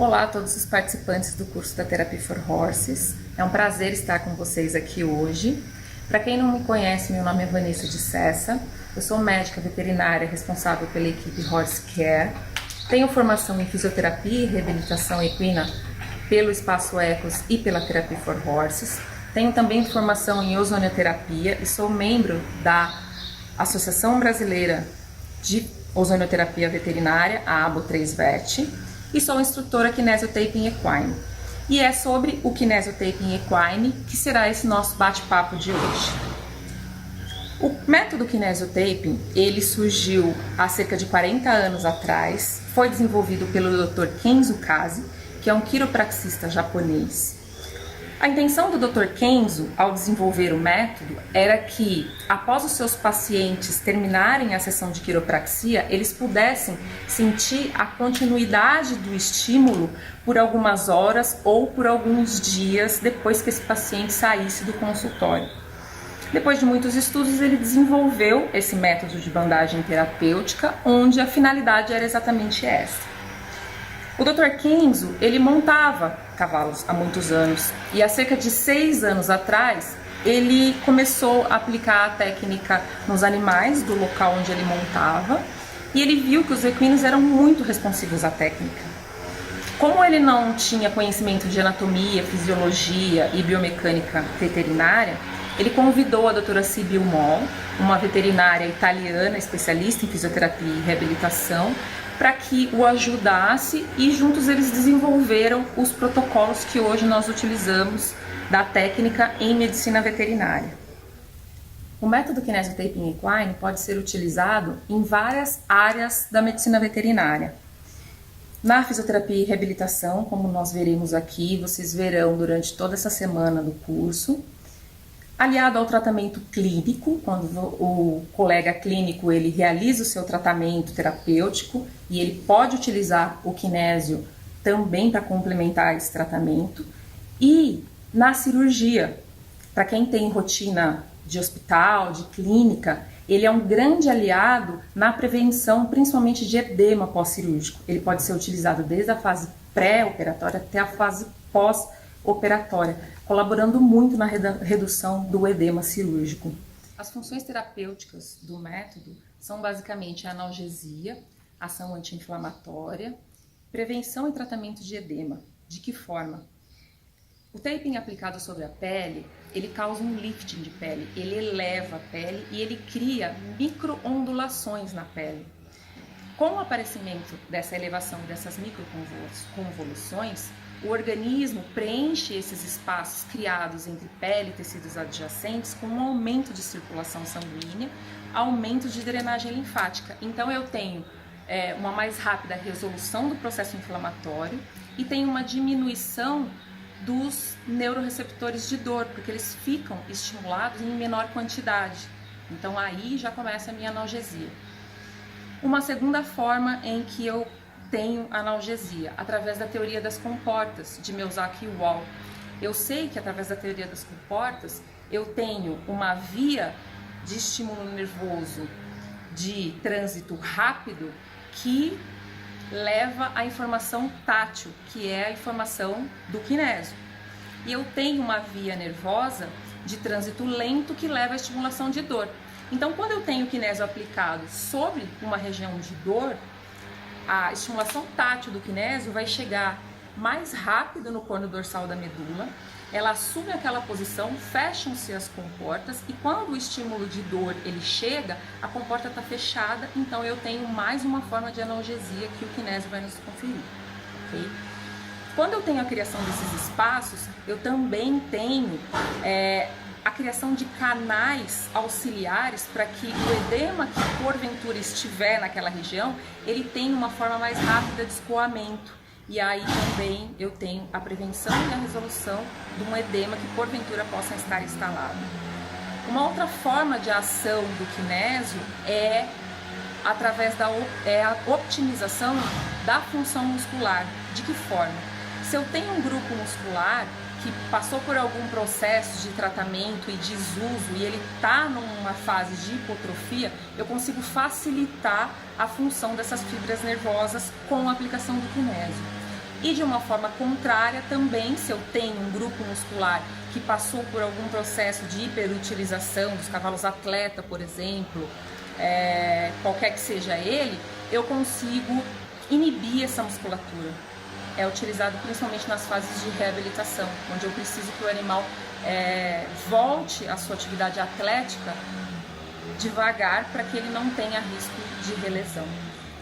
Olá a todos os participantes do curso da Therapy for Horses. É um prazer estar com vocês aqui hoje. Para quem não me conhece, meu nome é Vanessa de Sessa. Eu sou médica veterinária responsável pela equipe Horse Care. Tenho formação em fisioterapia e reabilitação equina pelo Espaço Ecos e pela Therapy for Horses. Tenho também formação em ozonioterapia e sou membro da Associação Brasileira de Ozonioterapia Veterinária, a ABO3VET, e sou instrutora Kinesiotaping Equine. E é sobre o Kinesiotaping Equine que será esse nosso bate-papo de hoje. O método Kinesiotaping, ele surgiu há cerca de 40 anos atrás, foi desenvolvido pelo Dr. Kenzo Kazi, que é um quiropraxista japonês. A intenção do Dr. Kenzo, ao desenvolver o método, era que, após os seus pacientes terminarem a sessão de quiropraxia, eles pudessem sentir a continuidade do estímulo por algumas horas ou por alguns dias depois que esse paciente saísse do consultório. Depois de muitos estudos, ele desenvolveu esse método de bandagem terapêutica, onde a finalidade era exatamente essa. O Dr. Kenzo, ele montava cavalos há muitos anos e há cerca de 6 anos atrás ele começou a aplicar a técnica nos animais do local onde ele montava e ele viu que os equinos eram muito responsivos à técnica. Como ele não tinha conhecimento de anatomia, fisiologia e biomecânica veterinária, ele convidou a doutora Sibyl Moll, uma veterinária italiana especialista em fisioterapia e reabilitação, para que o ajudasse e juntos eles desenvolveram os protocolos que hoje nós utilizamos da técnica em medicina veterinária. O método Kinesiotaping Equine pode ser utilizado em várias áreas da medicina veterinária. Na fisioterapia e reabilitação, como nós veremos aqui, vocês verão durante toda essa semana do curso, aliado ao tratamento clínico, quando o colega clínico ele realiza o seu tratamento terapêutico e ele pode utilizar o kinésio também para complementar esse tratamento, e na cirurgia, para quem tem rotina de hospital, de clínica, ele é um grande aliado na prevenção, principalmente de edema pós-cirúrgico. Ele pode ser utilizado desde a fase pré-operatória até a fase pós-operatória, colaborando muito na redução do edema cirúrgico. As funções terapêuticas do método são basicamente a analgesia, ação anti-inflamatória, prevenção e tratamento de edema. De que forma? O taping aplicado sobre a pele, ele causa um lifting de pele, ele eleva a pele e ele cria micro-ondulações na pele. Com o aparecimento dessa elevação dessas microconvoluções, o organismo preenche esses espaços criados entre pele e tecidos adjacentes com um aumento de circulação sanguínea, aumento de drenagem linfática. Então eu tenho uma mais rápida resolução do processo inflamatório e tenho uma diminuição dos neuroreceptores de dor, porque eles ficam estimulados em menor quantidade. Então aí já começa a minha analgesia. Uma segunda forma em que eu tenho analgesia, através da teoria das comportas, de Miyazaki e Wall. Eu sei que através da teoria das comportas, eu tenho uma via de estímulo nervoso de trânsito rápido que leva à informação tátil, que é a informação do kinésio. E eu tenho uma via nervosa de trânsito lento que leva à estimulação de dor. Então, quando eu tenho o kinésio aplicado sobre uma região de dor, a estimulação tátil do kinésio vai chegar mais rápido no corno dorsal da medula, ela assume aquela posição, fecham-se as comportas e quando o estímulo de dor ele chega, a comporta está fechada, então eu tenho mais uma forma de analgesia que o kinésio vai nos conferir. Okay? Quando eu tenho a criação desses espaços, eu também tenho a criação de canais auxiliares para que o edema que porventura estiver naquela região, ele tenha uma forma mais rápida de escoamento. E aí também eu tenho a prevenção e a resolução de um edema que porventura possa estar instalado. Uma outra forma de ação do kinésio é através da optimização da função muscular. De que forma? Se eu tenho um grupo muscular que passou por algum processo de tratamento e desuso e ele está numa fase de hipotrofia, eu consigo facilitar a função dessas fibras nervosas com a aplicação do kinésio. E de uma forma contrária também, se eu tenho um grupo muscular que passou por algum processo de hiperutilização dos cavalos atleta, por exemplo, qualquer que seja ele, eu consigo inibir essa musculatura. É utilizado principalmente nas fases de reabilitação, onde eu preciso que o animal volte à sua atividade atlética devagar para que ele não tenha risco de relesão.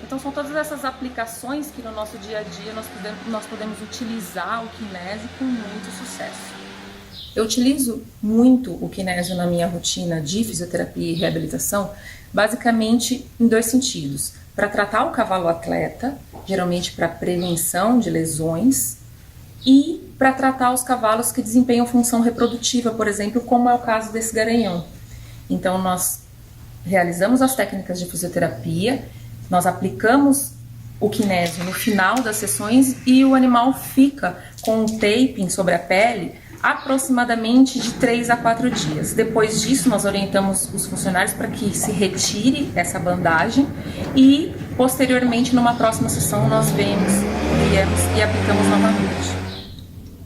Então são todas essas aplicações que no nosso dia a dia nós podemos utilizar o kinésio com muito sucesso. Eu utilizo muito o kinésio na minha rotina de fisioterapia e reabilitação, basicamente em dois sentidos. Para tratar o cavalo atleta, geralmente para prevenção de lesões, e para tratar os cavalos que desempenham função reprodutiva, por exemplo, como é o caso desse garanhão. Então nós realizamos as técnicas de fisioterapia, nós aplicamos o kinésio no final das sessões e o animal fica com um taping sobre a pele aproximadamente de 3 a 4 dias. Depois disso, nós orientamos os funcionários para que se retire essa bandagem e, posteriormente, numa próxima sessão, nós viemos e aplicamos novamente.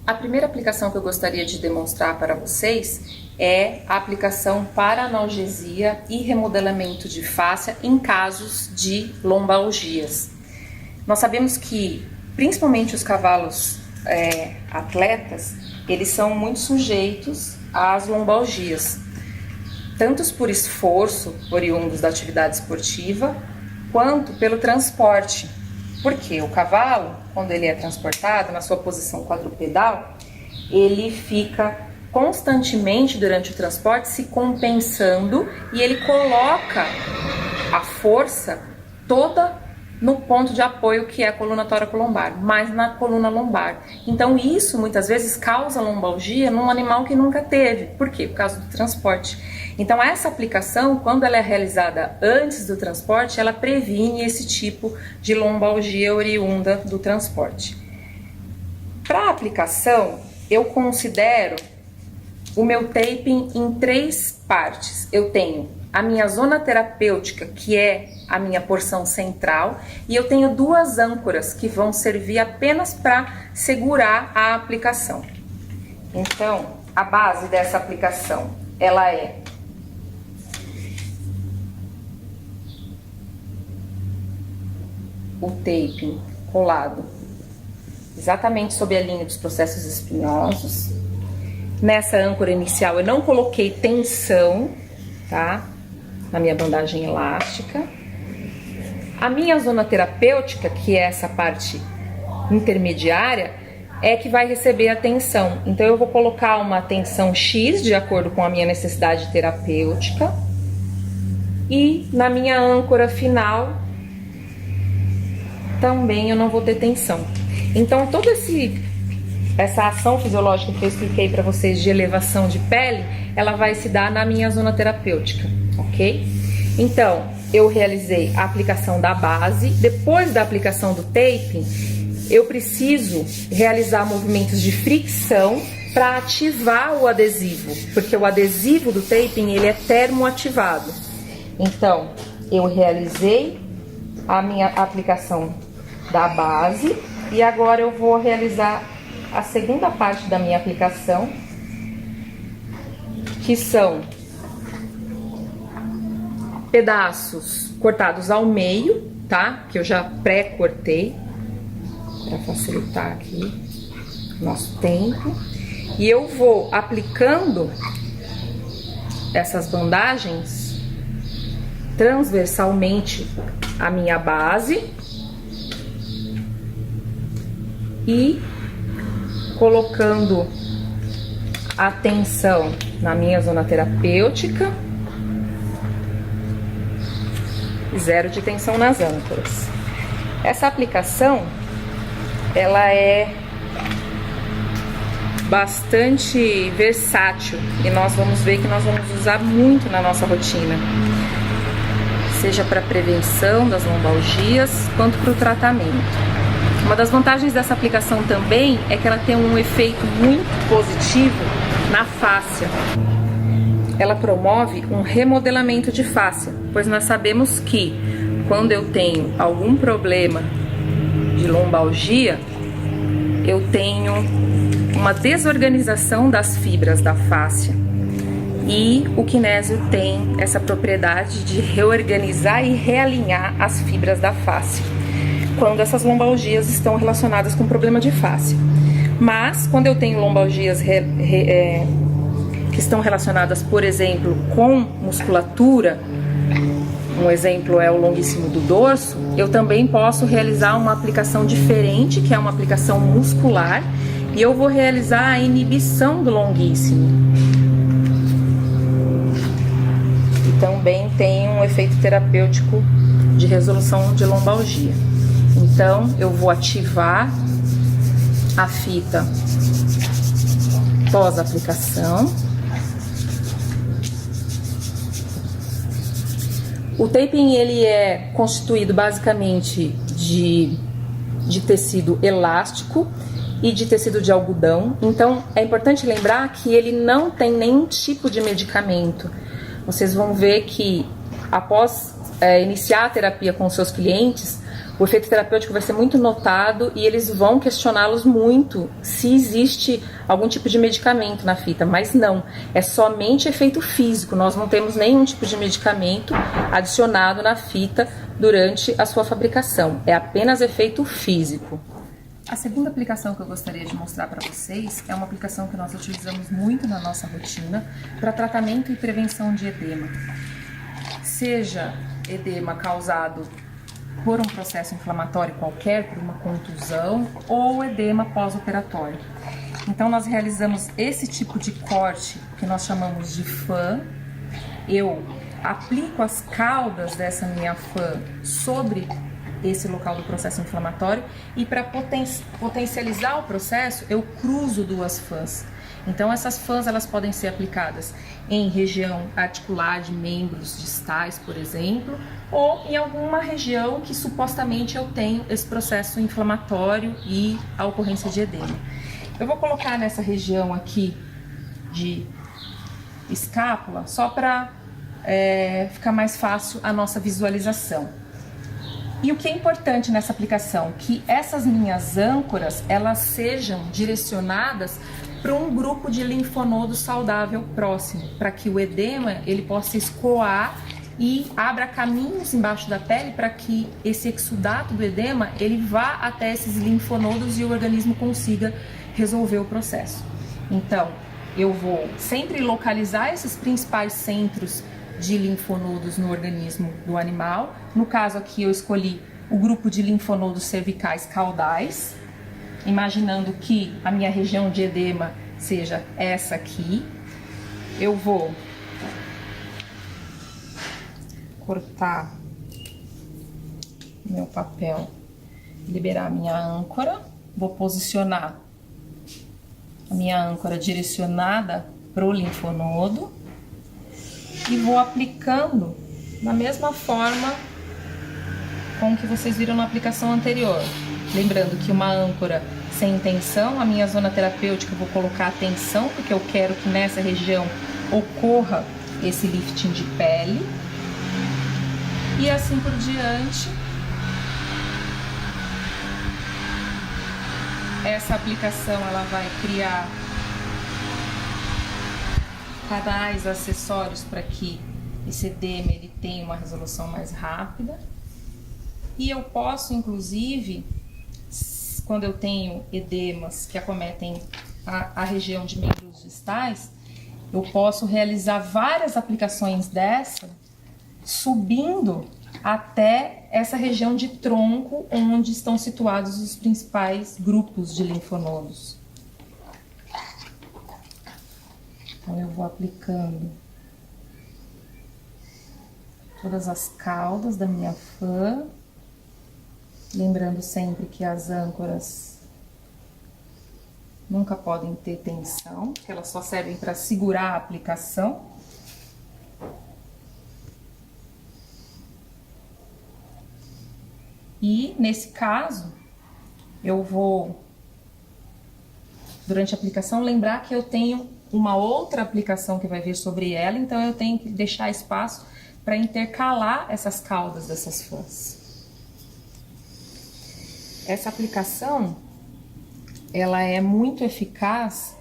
A primeira aplicação que eu gostaria de demonstrar para vocês é a aplicação para analgesia e remodelamento de fáscia em casos de lombalgias. Nós sabemos que, principalmente os cavalos atletas, eles são muito sujeitos às lombalgias, tanto por esforço oriundos da atividade esportiva, quanto pelo transporte. Porque o cavalo, quando ele é transportado na sua posição quadrupedal, ele fica constantemente durante o transporte se compensando e ele coloca a força toda no ponto de apoio que é a coluna tóraco-lombar, mas na coluna lombar. Então isso muitas vezes causa lombalgia num animal que nunca teve. Por quê? Por causa do transporte. Então essa aplicação, quando ela é realizada antes do transporte, ela previne esse tipo de lombalgia oriunda do transporte. Para a aplicação, eu considero o meu taping em 3 partes. Eu tenho a minha zona terapêutica, que é a minha porção central, e eu tenho 2 âncoras que vão servir apenas para segurar a aplicação. Então, a base dessa aplicação, ela é o taping colado exatamente sob a linha dos processos espinhosos. Nessa âncora inicial eu não coloquei tensão, tá? Na minha bandagem elástica. A minha zona terapêutica, que é essa parte intermediária, é que vai receber a tensão. Então eu vou colocar uma tensão X de acordo com a minha necessidade terapêutica. E na minha âncora final também eu não vou ter tensão. Então toda essa ação fisiológica que eu expliquei para vocês de elevação de pele, ela vai se dar na minha zona terapêutica, ok? Então, eu realizei a aplicação da base. Depois da aplicação do taping, eu preciso realizar movimentos de fricção para ativar o adesivo, porque o adesivo do taping, ele é termoativado. Então, eu realizei a minha aplicação da base e agora eu vou realizar a segunda parte da minha aplicação, que são pedaços cortados ao meio, tá? Que eu já pré-cortei para facilitar aqui nosso tempo. E eu vou aplicando essas bandagens transversalmente à minha base e colocando a tensão na minha zona terapêutica, 0 de tensão nas âncoras. Essa aplicação, ela é bastante versátil e nós vamos ver que nós vamos usar muito na nossa rotina, seja para prevenção das lombalgias quanto para o tratamento. Uma das vantagens dessa aplicação também é que ela tem um efeito muito positivo na fáscia. Ela promove um remodelamento de fáscia, pois nós sabemos que quando eu tenho algum problema de lombalgia, eu tenho uma desorganização das fibras da fáscia. E o kinésio tem essa propriedade de reorganizar e realinhar as fibras da fáscia, quando essas lombalgias estão relacionadas com problema de fáscia. Mas, quando eu tenho lombalgias que estão relacionadas, por exemplo, com musculatura, um exemplo é o longuíssimo do dorso, eu também posso realizar uma aplicação diferente, que é uma aplicação muscular, e eu vou realizar a inibição do longuíssimo. E também tem um efeito terapêutico de resolução de lombalgia. Então, eu vou ativar a fita pós-aplicação. O taping ele é constituído basicamente de tecido elástico e de tecido de algodão. Então, é importante lembrar que ele não tem nenhum tipo de medicamento. Vocês vão ver que após iniciar a terapia com os seus clientes, o efeito terapêutico vai ser muito notado e eles vão questioná-los muito se existe algum tipo de medicamento na fita, mas não, é somente efeito físico, nós não temos nenhum tipo de medicamento adicionado na fita durante a sua fabricação, é apenas efeito físico. A segunda aplicação que eu gostaria de mostrar para vocês é uma aplicação que nós utilizamos muito na nossa rotina para tratamento e prevenção de edema. Seja edema causado por um processo inflamatório qualquer, por uma contusão ou edema pós-operatório. Então nós realizamos esse tipo de corte que nós chamamos de fã. Eu aplico as caudas dessa minha fã sobre esse local do processo inflamatório e para potencializar o processo eu cruzo duas fãs. Então essas fãs elas podem ser aplicadas em região articular de membros distais, por exemplo, ou em alguma região que supostamente eu tenho esse processo inflamatório e a ocorrência de edema. Eu vou colocar nessa região aqui de escápula só para ficar mais fácil a nossa visualização. E o que é importante nessa aplicação? Que essas minhas âncoras elas sejam direcionadas para um grupo de linfonodo saudável próximo, para que o edema ele possa escoar e abra caminhos embaixo da pele para que esse exudato do edema ele vá até esses linfonodos e o organismo consiga resolver o processo. Então, eu vou sempre localizar esses principais centros de linfonodos no organismo do animal. No caso aqui eu escolhi o grupo de linfonodos cervicais caudais, imaginando que a minha região de edema seja essa aqui. Eu vou cortar meu papel, liberar a minha âncora, vou posicionar a minha âncora direcionada para o linfonodo e vou aplicando da mesma forma com que vocês viram na aplicação anterior. Lembrando que uma âncora sem tensão, a minha zona terapêutica eu vou colocar a tensão, porque eu quero que nessa região ocorra esse lifting de pele. E assim por diante. Essa aplicação ela vai criar canais acessórios para que esse edema ele tenha uma resolução mais rápida. E eu posso, inclusive, quando eu tenho edemas que acometem a região de membros distais, eu posso realizar várias aplicações dessa, subindo até essa região de tronco onde estão situados os principais grupos de linfonodos. Então eu vou aplicando todas as caudas da minha fã, lembrando sempre que as âncoras nunca podem ter tensão, porque elas só servem para segurar a aplicação. E nesse caso, eu vou, durante a aplicação, lembrar que eu tenho uma outra aplicação que vai vir sobre ela, então eu tenho que deixar espaço para intercalar essas caudas dessas fãs. Essa aplicação, ela é muito eficaz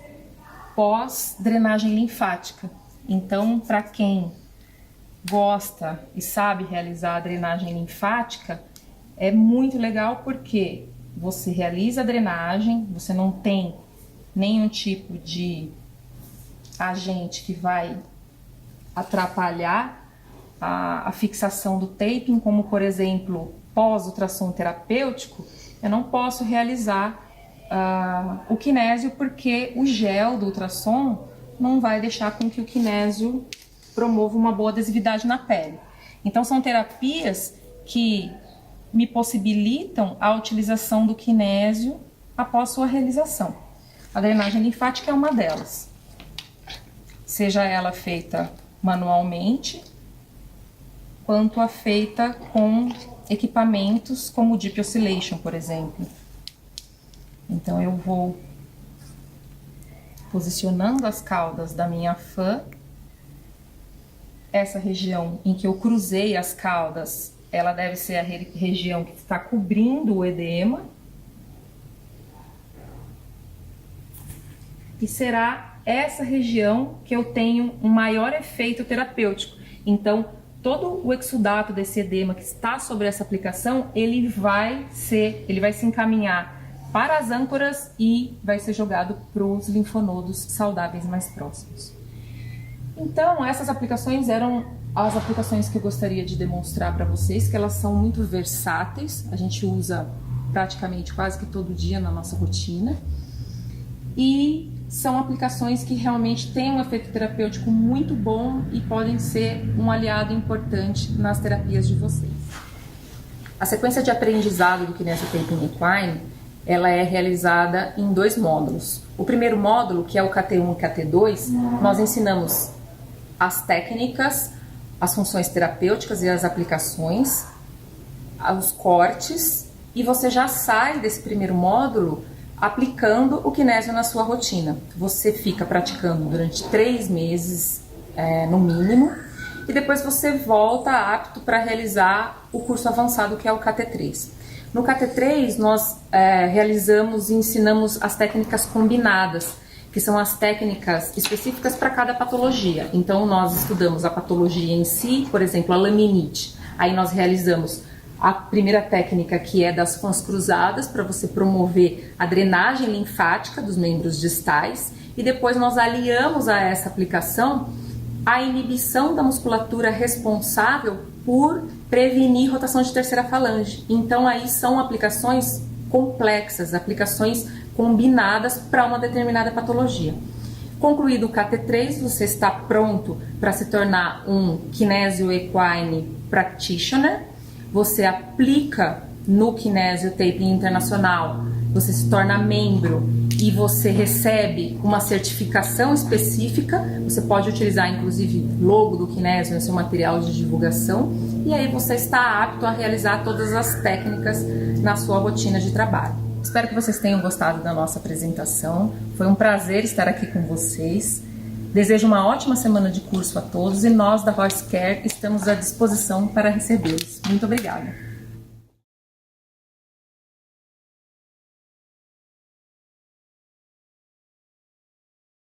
pós drenagem linfática. Então, para quem gosta e sabe realizar a drenagem linfática, é muito legal porque você realiza a drenagem, você não tem nenhum tipo de agente que vai atrapalhar a fixação do taping, como por exemplo, pós-ultrassom terapêutico, eu não posso realizar o kinésio porque o gel do ultrassom não vai deixar com que o kinésio promova uma boa adesividade na pele. Então são terapias que me possibilitam a utilização do kinésio após sua realização. A drenagem linfática é uma delas. Seja ela feita manualmente, quanto a feita com equipamentos como o Deep Oscillation, por exemplo. Então eu vou posicionando as caudas da minha fã. Essa região em que eu cruzei as caudas, ela deve ser a região que está cobrindo o edema. E será essa região que eu tenho um maior efeito terapêutico. Então, todo o exudato desse edema que está sobre essa aplicação, ele vai se encaminhar para as âncoras e vai ser jogado para os linfonodos saudáveis mais próximos. Então, essas aplicações eram as aplicações que eu gostaria de demonstrar para vocês, que elas são muito versáteis, a gente usa praticamente quase que todo dia na nossa rotina, e são aplicações que realmente têm um efeito terapêutico muito bom e podem ser um aliado importante nas terapias de vocês. A sequência de aprendizado do Kinesio Taping Equine, ela é realizada em 2 módulos. O primeiro módulo, que é o KT1 e KT2, nós ensinamos as técnicas, as funções terapêuticas e as aplicações, os cortes, e você já sai desse primeiro módulo aplicando o kinésio na sua rotina. Você fica praticando durante 3 meses, no mínimo, e depois você volta apto para realizar o curso avançado, que é o KT3. No KT3, nós realizamos e ensinamos as técnicas combinadas, que são as técnicas específicas para cada patologia. Então, nós estudamos a patologia em si, por exemplo, a laminite. Aí nós realizamos a primeira técnica, que é das fãs cruzadas, para você promover a drenagem linfática dos membros distais. E depois nós aliamos a essa aplicação a inibição da musculatura responsável por prevenir rotação de terceira falange. Então, aí são aplicações complexas, aplicações combinadas para uma determinada patologia. Concluído o KT3, você está pronto para se tornar um Kinesio Equine Practitioner. Você aplica no Kinesio Taping Internacional, você se torna membro e você recebe uma certificação específica. Você pode utilizar inclusive logo do Kinesio no seu material de divulgação, e aí você está apto a realizar todas as técnicas na sua rotina de trabalho. Espero que vocês tenham gostado da nossa apresentação. Foi um prazer estar aqui com vocês. Desejo uma ótima semana de curso a todos e nós da Horse Care estamos à disposição para recebê-los. Muito obrigada!